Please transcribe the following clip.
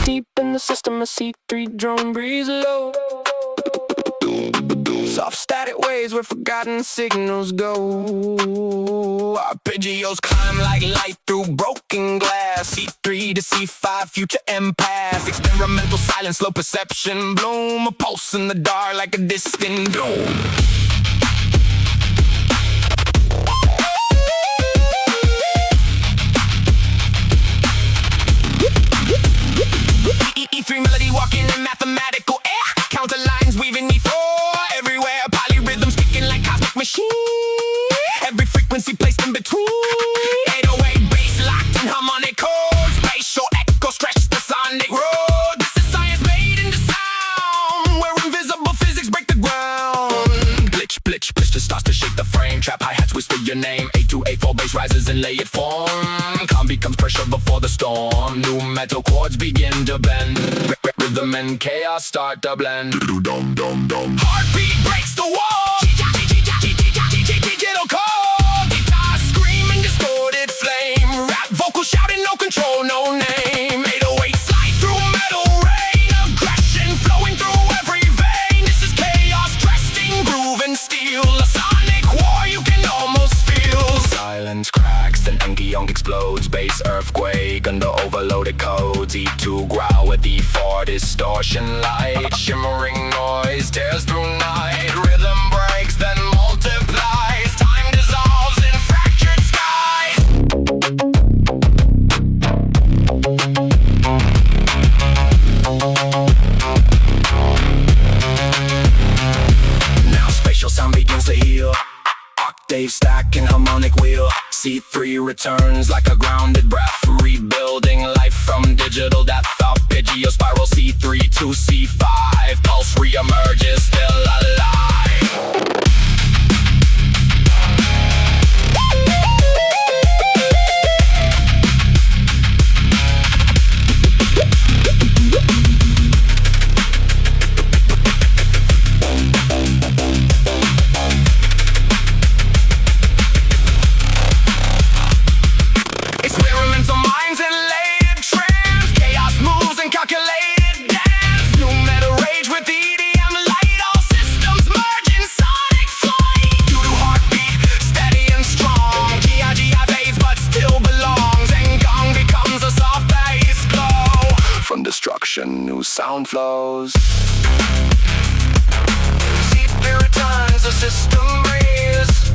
Deep in the system, a C3 drone breeze low. Soft static waves where forgotten signals go. Arpeggios climb like light through broken glass. C3 to C5, future empath. Experimental silence, slow perception bloom. A pulse in the dark like a distant doom. E3 melody walking in mathematical air. Counter lines weaving me through everywhere. Polyrhythms kicking like cosmic machine. Every frequency placed in between. 808 bass locked in harmonic chords. Spatial echo stretch the sonic road. This is science made into sound, where invisible physics break the ground. Glitch, glitch, glitch just starts to shake the frame. Trap hi-hats whisper your name. 8-2-8-4 bass rises in layered form. Calm becomes pressure before the storm. New metal chords begin to bend. Rhythm and chaos start to blend. Heartbeat breaks the wall. Digital code. Guitar screaming distorted flame. Rap vocal shouting no control, no name. 808 slide through metal rain. Aggression flowing through every vein. This is chaos dressed in groove and steel. A sonic war you can almost feel. Silence cracks and Ngaung explodes. Bass earthquake under overloaded codes. E2 growl with E4 distortion light. Shimmering noise tears through night. Rhythm breaks then multiplies. Time dissolves in fractured skies. Now spatial sound begins to heal. Octave stack and harmonic wheel. C3 returns like a grounded breath. Rebuilding life from digital death. Arpeggio spiral C3 to C5. Pulse reemerges still alive. Experimental minds and layered trance. Chaos moves and calculated dance. New meta rage with EDM light. All systems merge in sonic flight. Dudu heartbeat, steady and strong. GI fades but still belongs. Ngaung becomes a soft bass glow. From destruction, new sound flows. C3 returns, the system breathes.